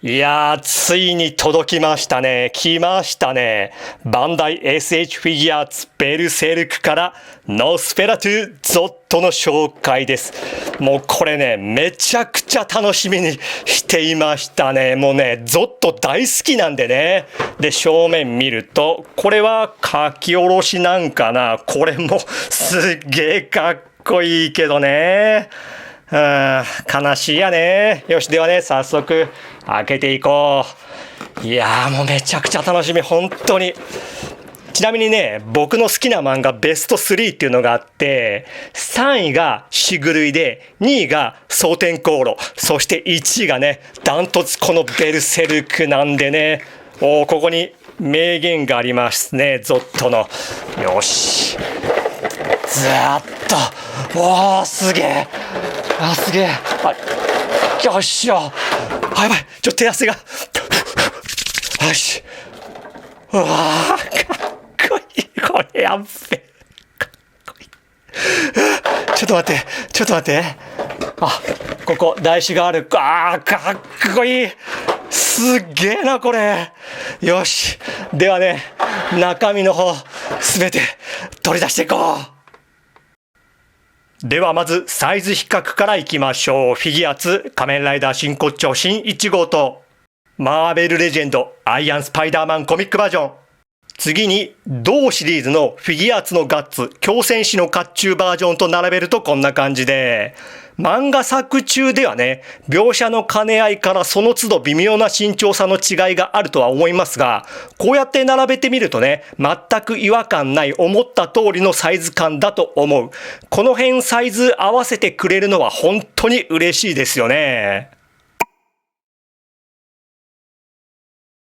いやー、ついに届きましたね。来ましたね。バンダイ SH フィギュアーツベルセルクからノスフェラトゥゾットの紹介です。もうこれね、めちゃくちゃ楽しみにしていましたね。もうね、ゾット大好きなんでね。で、正面見ると、これは書き下ろしなんかな。これもすっげーかっこいいけどね。悲しいやね。よし、ではね、早速開けていこう。いやー、もうめちゃくちゃ楽しみ、本当に。ちなみにね、僕の好きな漫画ベスト3っていうのがあって、3位がしぐるいで、2位が蒼天航路、そして1位がね、ダントツこのベルセルクなんでね、ここに名言がありますね、ゾットの。よし。ずーっと。すげえ。すげえ。よっしゃ。やばい。手汗が。よし。かっこいい。これやっべ。かっこいい。ちょっと待って。ここ、台紙がある。かっこいい。すっげえな、これ。よし。ではね、中身の方、すべて取り出していこう。ではまずサイズ比較からいきましょう。フィギュア2仮面ライダー真骨頂新1号とマーベルレジェンドアイアンスパイダーマンコミックバージョン。次に同シリーズのフィギュア2のガッツ強戦士の甲冑バージョンと並べるとこんな感じで、漫画作中ではね、描写の兼ね合いからその都度微妙な身長差の違いがあるとは思いますが、こうやって並べてみるとね、全く違和感ない思った通りのサイズ感だと思う。この辺サイズ合わせてくれるのは本当に嬉しいですよね。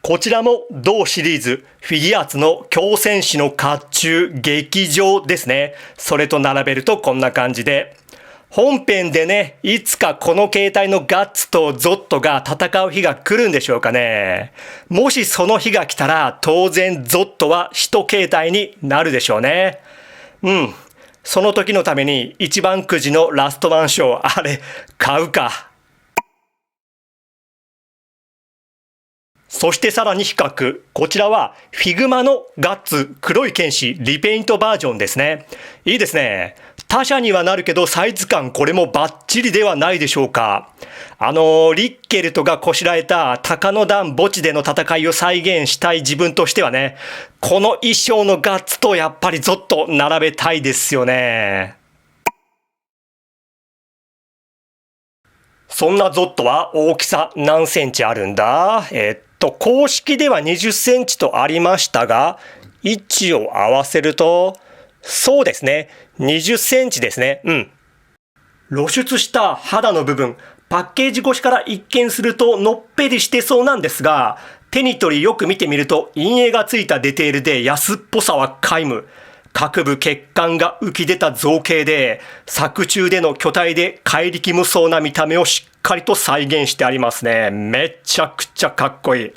こちらも同シリーズフィギュアーツの強戦士の甲冑劇場ですね。それと並べるとこんな感じで、本編でね、いつかこの形態のガッツとゾットが戦う日が来るんでしょうかね。もしその日が来たら、当然ゾットは一形態になるでしょうね。その時のために一番くじのラストワンショー、あれ、買うか。そしてさらに比較。こちらはフィグマのガッツ黒い剣士リペイントバージョンですね。いいですね。他社にはなるけどサイズ感これもバッチリではないでしょうか。リッケルトがこしらえた鷹の段墓地での戦いを再現したい自分としてはね、この衣装のガッツとやっぱりゾッと並べたいですよね。そんなゾットは大きさ何センチあるんだ？公式では20センチとありましたが、位置を合わせると、そうですね、20センチですね。露出した肌の部分、パッケージ越しから一見するとのっぺりしてそうなんですが、手に取りよく見てみると陰影がついたディテールで安っぽさは皆無。各部血管が浮き出た造形で、作中での巨体で怪力無双な見た目をしっかりと再現してありますね。めちゃくちゃかっこいい。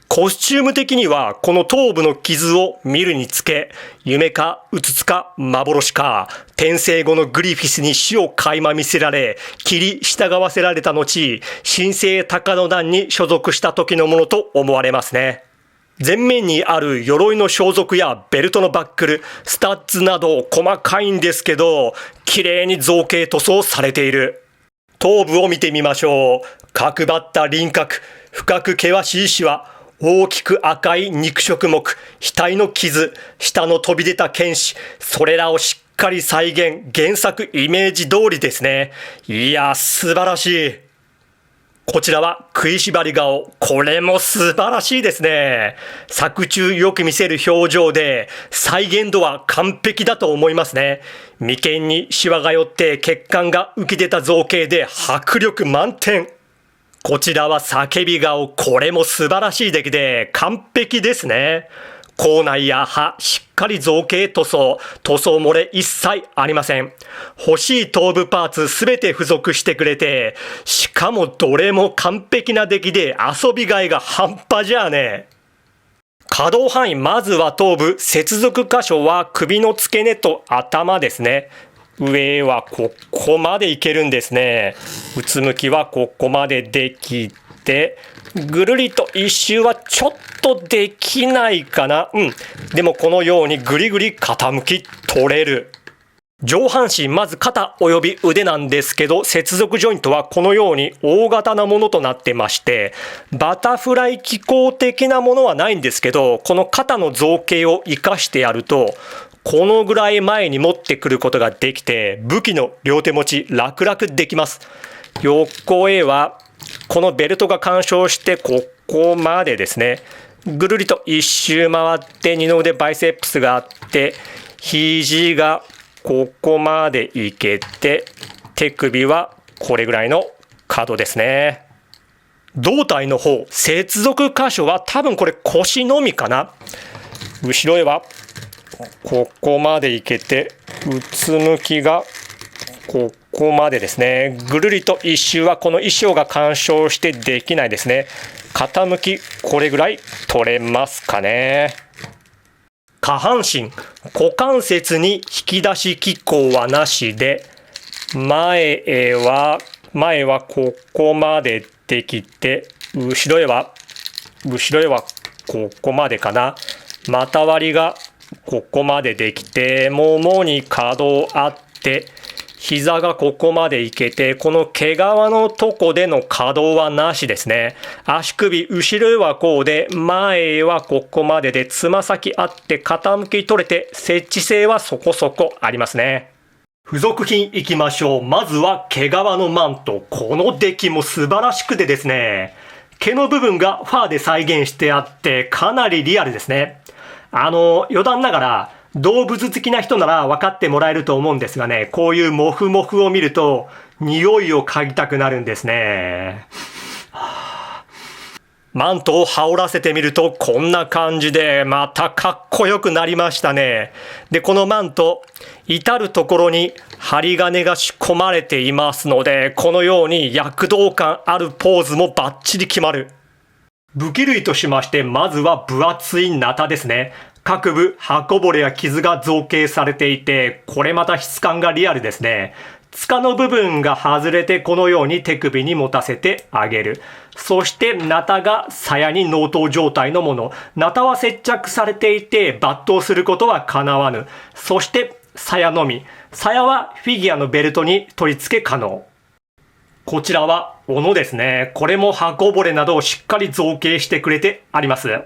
コスチューム的にはこの頭部の傷を見るにつけ、夢かうつつか幻か、転生後のグリフィスに死を垣間見せられ、切り従わせられた後、神聖鷹の段に所属した時のものと思われますね。前面にある鎧の装束やベルトのバックル、スタッツなど細かいんですけど、綺麗に造形塗装されている。頭部を見てみましょう。角張った輪郭、深く険しいシワ、大きく赤い肉食目、額の傷、下の飛び出た剣士、それらをしっかり再現、原作イメージ通りですね。いや、素晴らしい。こちらは食いしばり顔。これも素晴らしいですね。作中よく見せる表情で、再現度は完璧だと思いますね。眉間にシワが寄って血管が浮き出た造形で迫力満点。こちらは叫び顔。これも素晴らしい出来で完璧ですね。口内や歯、しっかり造形塗装漏れ一切ありません。欲しい頭部パーツすべて付属してくれて、しかもどれも完璧な出来で遊びがいが半端じゃねえ。可動範囲、まずは頭部、接続箇所は首の付け根と頭ですね。上はここまでいけるんですね。うつむきはここまでできて、ぐるりと一周はちょっとできないかな。でもこのようにぐりぐり傾き取れる。上半身、まず肩および腕なんですけど、接続ジョイントはこのように大型なものとなってまして、バタフライ機構的なものはないんですけど、この肩の造形を生かしてやると、このぐらい前に持ってくることができて、武器の両手持ち楽々できます。横へは、このベルトが干渉してここまでですね、ぐるりと一周回って二の腕バイセップスがあって、肘がここまでいけて、手首はこれぐらいの角ですね。胴体の方、接続箇所は多分これ腰のみかな。後ろへはここまでいけて、うつむきがここまでですね。ぐるりと一周はこの衣装が干渉してできないですね。傾き、これぐらい取れますかね。下半身、股関節に引き出し機構はなしで、前はここまでできて、後ろへはここまでかな。股割りがここまでできて、ももに可動あって、膝がここまでいけて、この毛皮のとこでの可動はなしですね。足首、後ろへはこうで、前へはここまでで、つま先あって傾き取れて、接地性はそこそこありますね。付属品いきましょう。まずは毛皮のマント。この出来も素晴らしくてですね、毛の部分がファーで再現してあって、かなりリアルですね。余談ながら、動物好きな人なら分かってもらえると思うんですがね、こういうモフモフを見ると、匂いを嗅ぎたくなるんですね。マントを羽織らせてみるとこんな感じでまたかっこよくなりましたね。で、このマント、至るところに針金が仕込まれていますので、このように躍動感あるポーズもバッチリ決まる。武器類としまして、まずは分厚いナタですね。各部、刃こぼれや傷が造形されていて、これまた質感がリアルですね。柄の部分が外れてこのように手首に持たせてあげる。そしてナタが鞘に納刀状態のもの。ナタは接着されていて抜刀することは叶わぬ。そして鞘のみ。鞘はフィギュアのベルトに取り付け可能。こちらは斧ですね。これも刃こぼれなどをしっかり造形してくれてあります。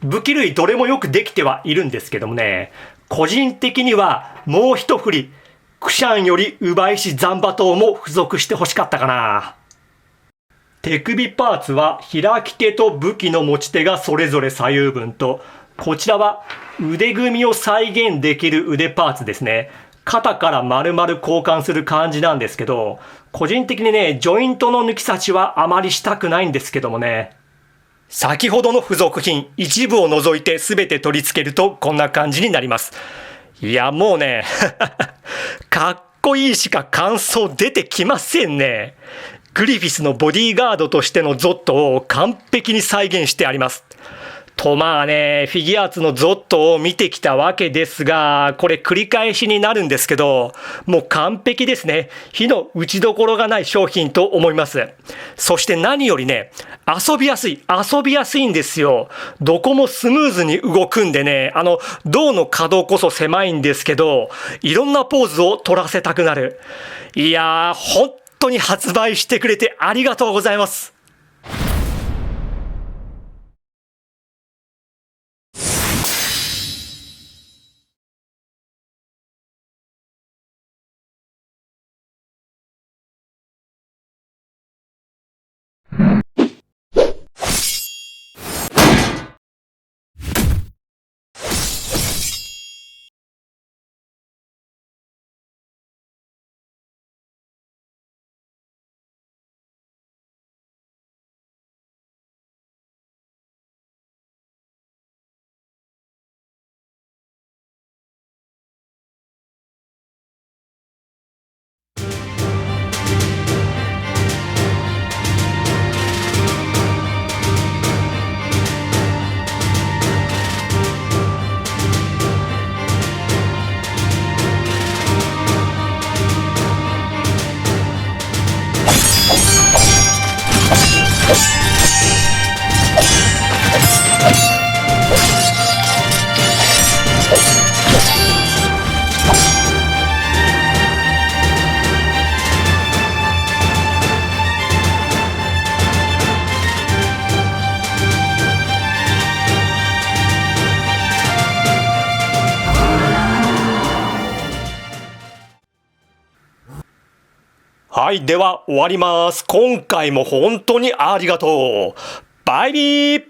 武器類どれもよくできてはいるんですけどもね、個人的にはもう一振り、クシャンより奪いしザンバ刀も付属して欲しかったかな。手首パーツは開き手と武器の持ち手がそれぞれ左右分と、こちらは腕組みを再現できる腕パーツですね。肩から丸々交換する感じなんですけど、個人的にね、ジョイントの抜き差しはあまりしたくないんですけどもね。先ほどの付属品、一部を除いて全て取り付けるとこんな感じになります。いやもうね、かっこいいしか感想出てきませんね。グリフィスのボディーガードとしてのゾットを完璧に再現してあります。とまあね、フィギュアーツのゾットを見てきたわけですが、これ繰り返しになるんですけど、もう完璧ですね。火の打ちどころがない商品と思います。そして何よりね、遊びやすいんですよ。どこもスムーズに動くんでね、胴の可動こそ狭いんですけど、いろんなポーズを取らせたくなる。いやー、本当に発売してくれてありがとうございます。はい、では終わります。今回も本当にありがとう。バイビー。